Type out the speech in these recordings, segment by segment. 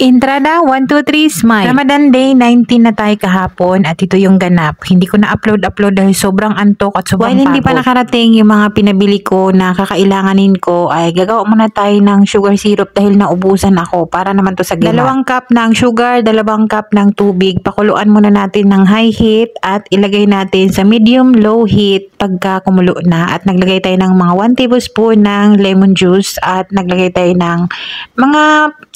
Entrada 1, 2, 3, smile. Ramadan Day 19 na tayo kahapon at ito yung ganap. Hindi ko na upload dahil sobrang antok at sobrang pagod. Hindi pa nakarating yung mga pinabili ko na kakailanganin ko ay gagawa muna tayo ng sugar syrup dahil naubusan ako para naman to sa gima. 2 cup ng sugar, 2 cup ng tubig. Pakuluan muna natin ng high heat at ilagay natin sa medium-low heat pagka kumulo na at naglagay tayo ng mga 1 tablespoon ng lemon juice at naglagay tayo ng mga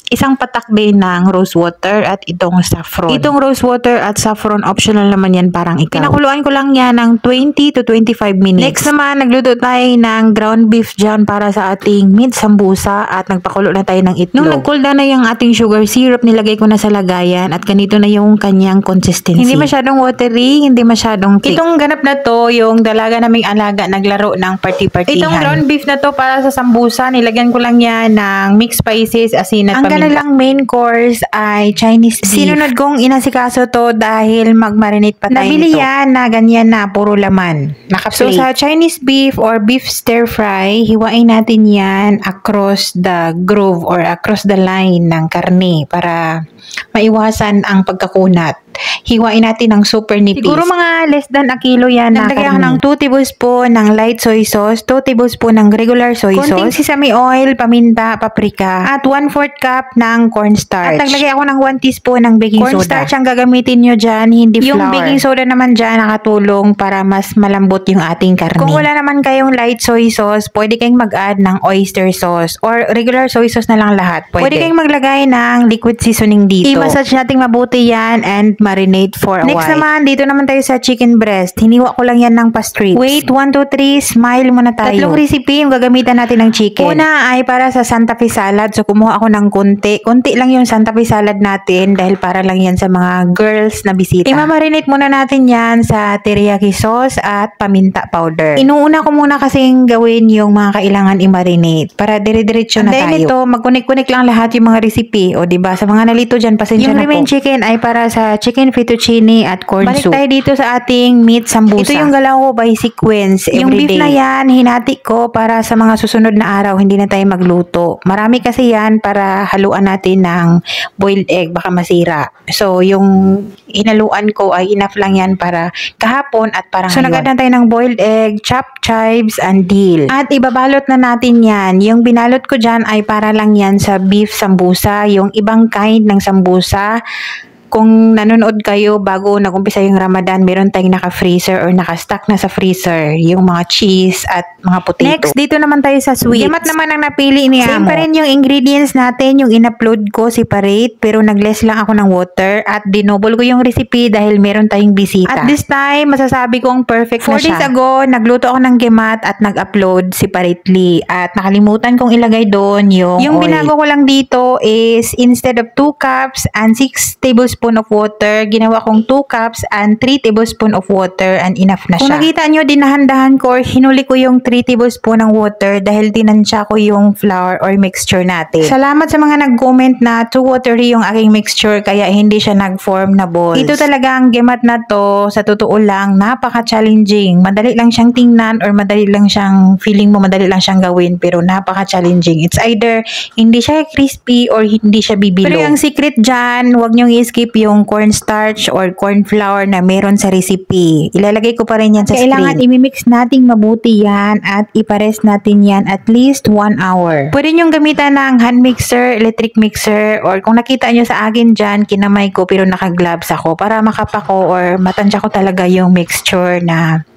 isang patak din ng rose water at itong saffron. Itong rose water at saffron optional naman yan, parang ikaw. Pinakuluan ko lang yan ng 20 to 25 minutes. Next naman, nagluto tayo ng ground beef dyan para sa ating meat sambusa at nagpakulo na tayo ng itlog. Nung nag-cool down na yung ating sugar syrup, nilagay ko na sa lagayan at ganito na yung kanyang consistency. Hindi masyadong watery, hindi masyadong thick. Itong ganap na to, yung dalaga naming alaga, naglaro ng party-partihan. Itong ground beef na to para sa sambusa, nilagyan ko lang yan ng mixed spices, asin at paminta. Ang kanilang main course ay Chinese beef. Sinunod kong inasikaso to dahil mag-marinate pa tayo nabili nito. Yan na ganyan na, puro laman. So sa Chinese beef or beef stir fry, hiwain natin yan across the groove or across the line ng karne para maiwasan ang pagkakunat. Hiwain natin ng super nipis. Siguro mga less than a kilo yan na karne. Naglagay ako ng 2 tablespoon ng light soy sauce, 2 tablespoon ng regular soy sauce, konting sesame oil, paminta, paprika, at 1/4 cup ng cornstarch. At naglagay ako ng 1 teaspoon ng baking soda. Cornstarch ang gagamitin nyo dyan, hindi flour. Yung baking soda naman dyan nakatulong para mas malambot yung ating karne. Kung wala naman kayong light soy sauce, pwede kayong mag-add ng oyster sauce or regular soy sauce na lang lahat. Pwede kayong maglagay ng liquid seasoning dito. I-massage natin mabuti yan and marinate for a while. Next naman, dito naman tayo sa chicken breast. Hiniwa ko lang yan ng pa-strips. Wait, 1, 2, 3, smile muna tayo. 3 recipe yung gagamitan natin ng chicken. Una ay para sa Santa Fe salad. So, kumuha ako ng konti. Konti lang yung Santa Fe salad natin dahil para lang yan sa mga girls na bisita. I-marinate muna natin yan sa teriyaki sauce at paminta powder. Inuuna ko muna kasing gawin yung mga kailangan i-marinate para dire-diretso na tayo. Dahil ito, magkunik-kunik lang lahat yung mga recipe. O, diba? Sa mga nalito dyan, pasensya na po. Yung remain chicken ay para sa chicken fettuccine at corn soup. Balik tayo dito sa ating meat sambusa. Ito yung galaw ko by sequence everyday. Yung beef na yan, hinati ko para sa mga susunod na araw, hindi na tayo magluto. Marami kasi yan para haluan natin ng boiled egg, baka masira. So, yung hinaluan ko ay enough lang yan para kahapon at parang so, naganda tayo ng boiled egg, chopped chives, and dill. At ibabalot na natin yan. Yung binalot ko dyan ay para lang yan sa beef sambusa. Yung ibang kind ng sambusa, kung nanonood kayo bago nag-umpisa yung Ramadan, meron tayong naka-freezer or naka-stack na sa freezer yung mga cheese at mga potato. Next, dito naman tayo sa sweets. Gimat naman ang napili ni Amo. Same pa rin yung ingredients natin, yung in-upload ko separate, pero nag-less lang ako ng water at dinouble ko yung recipe dahil meron tayong bisita. At this time, masasabi kong perfect na siya. 4 days ago, nagluto ako ng gimat at nag-upload separately at nakalimutan kong ilagay doon yung oil. Binago ko lang dito is instead of 2 cups and 6 tablespoons of water, ginawa kong 2 cups and 3 tablespoon of water and enough na siya. Kung nakita nyo, dinahan-dahan ko or hinuli ko yung 3 tablespoon ng water dahil tinansya ko yung flour or mixture natin. Salamat sa mga nag-comment na too watery yung aking mixture kaya hindi siya nag-form na balls. Ito talaga ang gimat na to, sa totoo lang, napaka-challenging. Madali lang siyang tingnan or madali lang siyang, feeling mo madali lang siyang gawin pero napaka-challenging. It's either hindi siya crispy or hindi siya bibilog. Pero yung secret dyan, huwag nyong i-skip yung cornstarch or corn flour na meron sa recipe. Ilalagay ko pa rin yan sa screen. Kailangan imimix nating mabuti yan at iparest natin yan at least 1 hour. Pwede nyong gamitan ng hand mixer, electric mixer, or kung nakita nyo sa akin dyan, kinamay ko pero naka-gloves ako para makapako or matansya ko talaga yung mixture na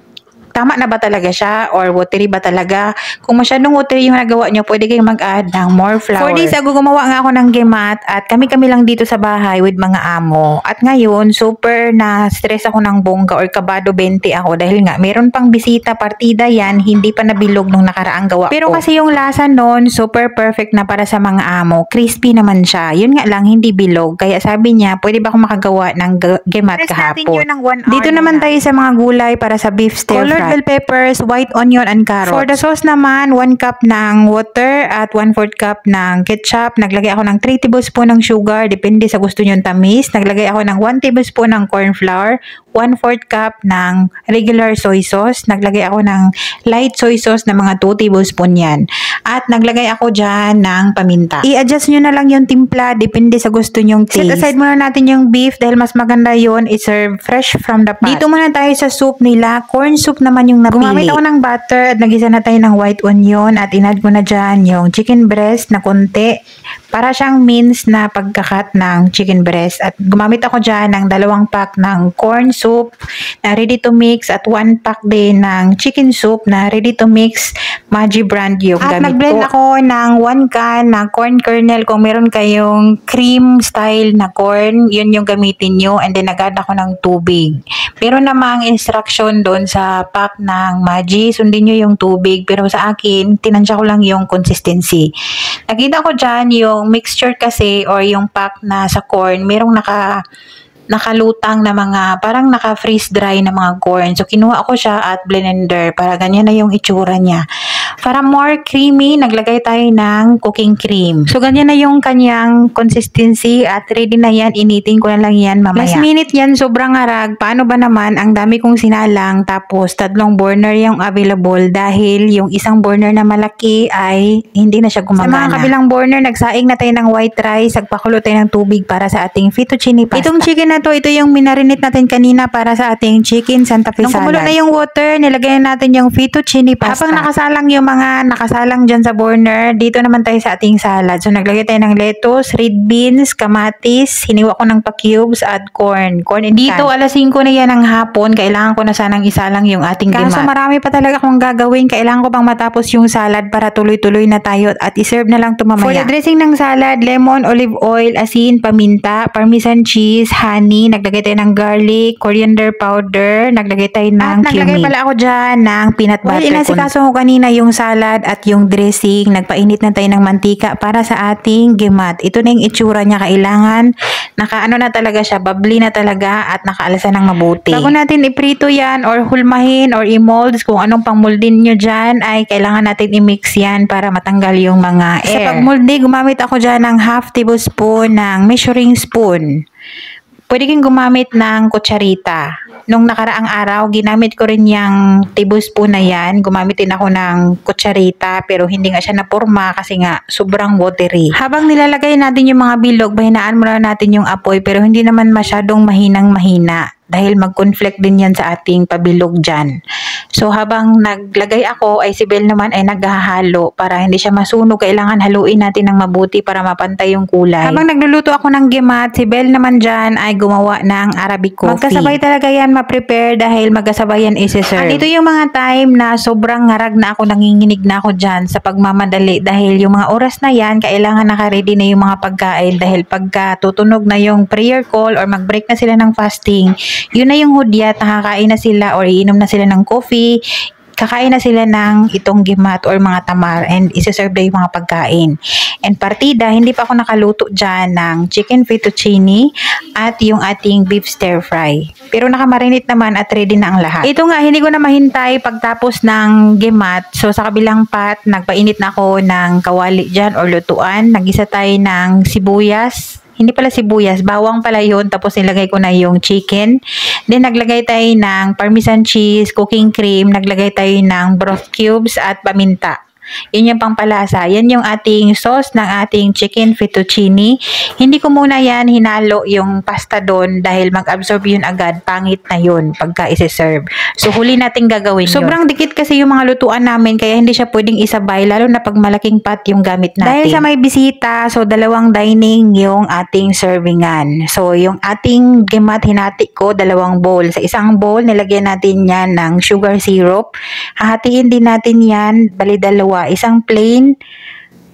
tama na ba talaga siya or watery ba talaga. Kung masyadong watery yung nagawa nyo, pwede kayong mag-add ng more flour. 4 days ago, gumawa nga ako ng gimat at kami lang dito sa bahay with mga amo. At ngayon, super na stress ako ng bongga or kabado 20 ako dahil nga, meron pang bisita, partida yan, hindi pa nabilog nung nakaraang gawa ko. Pero kasi yung lasa nun, super perfect na para sa mga amo. Crispy naman siya. Yun nga lang, hindi bilog. Kaya sabi niya, pwede ba akong makagawa ng gimat kahapon? Dito naman tayo sa mga gulay para sa beef stir fry. red bell peppers, white onion, and carrots. For the sauce naman, 1 cup ng water at 1/4 cup ng ketchup. Naglagay ako ng 3 tablespoon ng sugar, depende sa gusto nyo tamis. Naglagay ako ng 1 tablespoon ng corn flour, 1/4 cup ng regular soy sauce. Naglagay ako ng light soy sauce na mga 2 tablespoon yan. At naglagay ako dyan ng paminta. I-adjust nyo na lang yung timpla, depende sa gusto nyong taste. Set aside muna natin yung beef dahil mas maganda yon i-serve fresh from the pot. Dito muna tayo sa soup nila. Corn soup naman yung napili. Gumamit ako ng butter at nagisa na tayo ng white onion at inad ko na dyan yung chicken breast na konti. Para siyang mince na pagkakat ng chicken breast. At gumamit ako dyan ng 2 pack ng corn soup na ready to mix at 1 pack din ng chicken soup na ready to mix. Maggi brand yung gamit ko. At nag-blend ako ng 1 can ng corn kernel. Kung meron kayong cream style na corn, yun yung gamitin nyo. And then nag-add ako ng tubig. Meron namang instruction doon sa pack ng Maggi. Sundin nyo yung tubig. Pero sa akin, tinansya ko lang yung consistency. Nakita ko dyan yung mixture kasi or yung pack na sa corn, merong nakalutang na mga, parang naka-freeze dry na mga corn. So, kinuha ko siya at blender para ganyan na yung itsura niya. Para more creamy, naglagay tayo ng cooking cream. So, ganyan na yung kanyang consistency at ready na yan. Initin ko na lang yan mamaya. Last minute yan, sobrang harag. Paano ba naman? Ang dami kong sinalang tapos 3 burner yung available dahil yung isang burner na malaki ay hindi na siya gumagana. Sa mga kabilang burner, nagsaing na tayo ng white rice. Nagpakulo tayo ng tubig para sa ating fettuccine pasta. Itong chicken na to, ito yung minarinate natin kanina para sa ating chicken Santa Fe salad. Nung kumulo na yung water, nilagay natin yung fettuccine pasta. Habang nakasalang yung mga nakasalang dyan sa burner, dito naman tayo sa ating salad. So, naglagay tayo ng lettuce, red beans, kamatis, hiniwa ko ng pa-cubes at corn. Dito, alas 5 na yan ng hapon. Kailangan ko na sanang isalang yung ating gimat. Kaso marami pa talaga akong gagawin. Kailangan ko pang matapos yung salad para tuloy-tuloy na tayo at iserve na lang ito mamaya. For the dressing ng salad, lemon, olive oil, asin, paminta, parmesan cheese, honey, naglagay tayo ng garlic, coriander powder, naglagay tayo ng cumin. At naglagay pala ako dyan ng peanut butter. Inasikaso ko kanina yung salad at yung dressing. Nagpainit na tayo ng mantika para sa ating gimat. Ito na yung itsura niya. Kailangan nakaano na talaga siya, bubbly na talaga at nakaalasa ng mabuti. Bago natin iprito yan or hulmahin or i-molds, kung anong pang moldin nyo dyan, ay kailangan natin i-mix yan para matanggal yung mga air. Sa pag-moldi, gumamit ako dyan ng 1/2 tablespoon ng measuring spoon. Pwede kang gumamit ng kutsarita. Nung nakaraang araw, ginamit ko rin yung tablespoon na yan. Gumamit din ako ng kutsarita pero hindi nga siya napurma kasi nga sobrang watery. Habang nilalagay natin yung mga bilog, bahinaan muna natin yung apoy pero hindi naman masyadong mahinang-mahina dahil mag-conflict din yan sa ating pabilog dyan. So, habang naglagay ako, ay si Bel naman ay naghahalo para hindi siya masunog. Kailangan haluin natin ng mabuti para mapantay yung kulay. Habang nagluluto ako ng gimat, si Bel naman dyan ay gumawa ng Arabic coffee. Magkasabay talaga yan ma-prepare dahil magkasabay yan isi-serve. At ito yung mga time na sobrang ngarag na ako, nanginginig na ako dyan sa pagmamadali dahil yung mga oras na yan, kailangan naka-ready na yung mga pagkain dahil pagka tutunog na yung prayer call or mag-break na sila ng fasting, yun na yung hudyat, nakakain na sila or iinom na sila ng coffee, kakain na sila ng itong gimat or mga tamar and isa-serve na yung mga pagkain. And partida, hindi pa ako nakaluto dyan ng chicken fettuccine at yung ating beef stir fry. Pero nakamarinate naman at ready na ang lahat. Ito nga, hindi ko na mahintay pagtapos ng gimat. So sa kabilang pot, nagpainit na ako ng kawali dyan or lutuan. Nagisa tayo ng sibuyas. Hindi pala sibuyas, bawang pala yun. Tapos nilagay ko na yung chicken. Then naglagay tayo ng parmesan cheese, cooking cream, naglagay tayo ng broth cubes at paminta. Yun yung pangpalasa. Yan yung ating sauce ng ating chicken fettuccine. Hindi ko muna yan hinalo yung pasta doon dahil mag-absorb yun agad. Pangit na yun pagka isi-serve. So, huli natin gagawin yun. Sobrang dikit kasi yung mga lutuan namin kaya hindi siya pwedeng isabay lalo na pag malaking pot yung gamit natin. Dahil sa may bisita, so 2 dining yung ating servingan. So, yung ating gimat hinati ko 2 bowl. Sa isang bowl, nilagyan natin yan ng sugar syrup. Hahatiin din natin yan, bali 2. Isang plain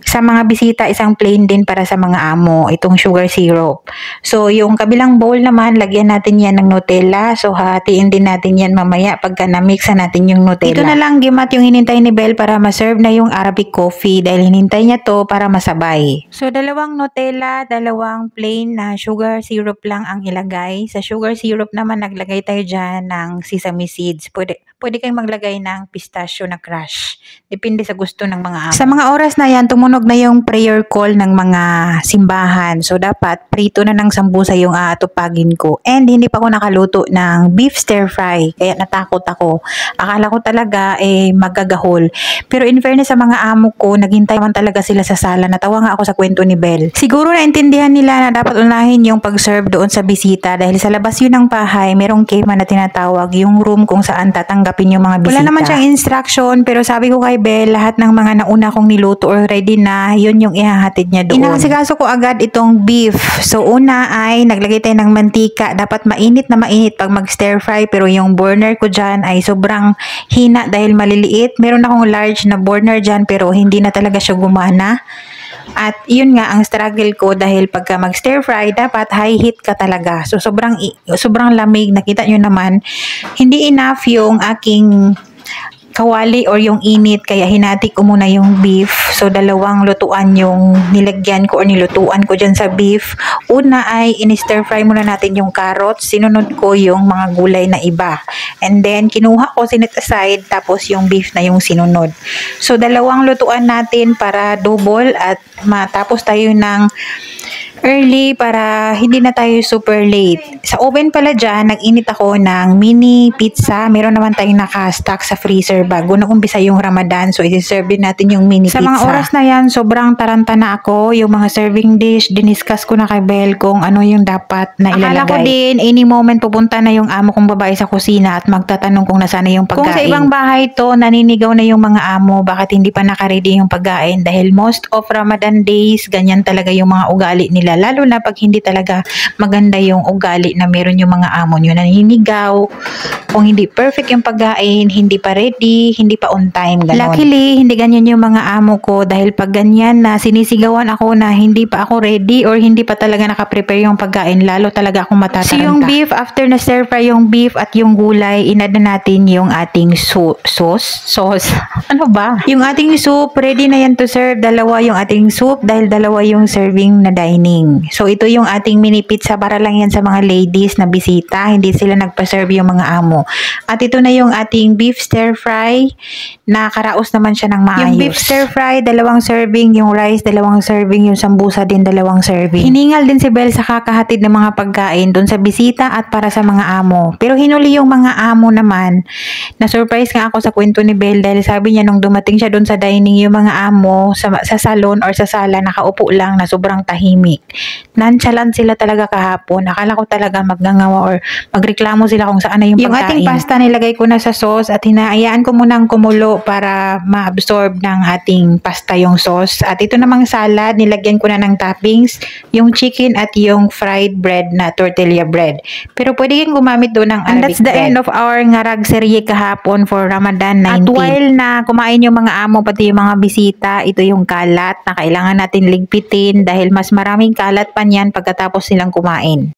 sa mga bisita, isang plain din para sa mga amo, itong sugar syrup. So, yung kabilang bowl naman, lagyan natin yan ng Nutella. So, hatiin din natin yan mamaya pagka na-mix natin yung Nutella. Ito na lang gimat yung hinintay ni Belle para ma-serve na yung Arabic coffee dahil hinintay niya to para masabay. So, dalawang Nutella, dalawang plain na sugar syrup lang ang ilagay. Sa sugar syrup naman, naglagay tayo dyan ng sesame seeds. Pwede kayong maglagay ng pistachio na crush. Depende sa gusto ng mga amo. Sa mga oras na yan, tumunog na yung prayer call ng mga simbahan. So, dapat prito na ng sambusa yung aatupagin ko. And hindi pa ako nakaluto ng beef stir fry. Kaya natakot ako. Akala ko talaga magagahol. Pero in fairness sa mga amo ko, naghintay man talaga sila sa sala. Natawa nga ako sa kwento ni Belle. Siguro naintindihan nila na dapat unahin yung pag-serve doon sa bisita dahil sa labas yun ng bahay, merong cave na tinatawag yung room kung saan tatanggapin yung mga bisita. Wala naman siyang instruction pero sabi ko kay Belle, lahat ng mga nauna kong niluto already na, yun yung ihahatid niya doon. Inasikaso ko agad itong beef. So una ay naglagay tayo ng mantika. Dapat mainit na mainit pag mag-stir fry pero yung burner ko dyan ay sobrang hina dahil maliliit. Meron akong large na burner dyan pero hindi na talaga siya gumana. At yun nga ang struggle ko dahil pagka mag-stir fry dapat high heat ka talaga. So sobrang lamig, nakita nyo naman. Hindi enough yung aking kawali or yung init kaya hinati ko muna yung beef. So dalawang lutuan yung nilagyan ko or nilutuan ko dyan sa beef. Una ay in-stir fry muna natin yung carrots. Sinunod ko yung mga gulay na iba. And then kinuha ko, sinet aside, tapos yung beef na yung sinunod. So dalawang lutuan natin para double at matapos tayo ng early para hindi na tayo super late. Sa oven pala dyan, nag-init ako ng mini pizza. Meron naman tayong naka-stock sa freezer bago nag-umpisa yung Ramadan. So, isi-serve din natin yung mini pizza. Sa mga oras na yan, sobrang taranta na ako. Yung mga serving dish, diniscuss ko na kay Belle kung ano yung dapat na ilalagay. Akala ko din, any moment pupunta na yung amo kong babae sa kusina at magtatanong kung nasaan na yung pagkain. Kung sa ibang bahay to, naninigaw na yung mga amo, bakit hindi pa naka-ready yung pagkain? Dahil most of Ramadan days, ganyan talaga yung mga ugali nila. Lalo na pag hindi talaga maganda yung ugali na meron yung mga amo nyo, naninigaw, kung hindi perfect yung pagkain, hindi pa ready, hindi pa on time, ganon. Luckily, hindi ganyan yung mga amo ko dahil pag ganyan na sinisigawan ako na hindi pa ako ready or hindi pa talaga nakaprepare yung pagkain, lalo talaga akong matataranta. So yung beef, after na stir fry yung beef at yung gulay, inad na natin yung ating sauce. Ano ba? Yung ating soup, ready na yan to serve. Dalawa yung ating soup dahil dalawa yung serving na dining. So, ito yung ating mini pizza para lang yan sa mga ladies na bisita. Hindi sila nagpa-serve yung mga amo. At ito na yung ating beef stir fry. Nakaraos naman siya ng maayos. Yung beef stir fry, dalawang serving. Yung rice, dalawang serving. Yung sambusa din, dalawang serving. Hiningal din si Belle sa kakahatid ng mga pagkain doon sa bisita at para sa mga amo. Pero hinuli yung mga amo naman. Na-surprise nga ako sa kwento ni Belle dahil sabi niya nung dumating siya doon sa dining, yung mga amo sa salon or sa sala, nakaupo lang na sobrang tahimik. Nonchalant sila talaga kahapon. Akala ko talaga magngangawa or magreklamo sila kung saan na yung pagkain. Yung ating pasta nilagay ko na sa sauce at hinahayaan ko munang kumulo para ma-absorb ng ating pasta yung sauce. At ito namang salad, nilagyan ko na ng toppings, yung chicken at yung fried bread na tortilla bread. Pero pwede kang gumamit doon ng Arabic bread. And that's the end of our ngarag serye kahapon for Ramadan 19. At while na kumain yung mga amo pati yung mga bisita, ito yung kalat na kailangan natin ligpitin dahil mas maraming kalat pa niyan pagkatapos silang kumain.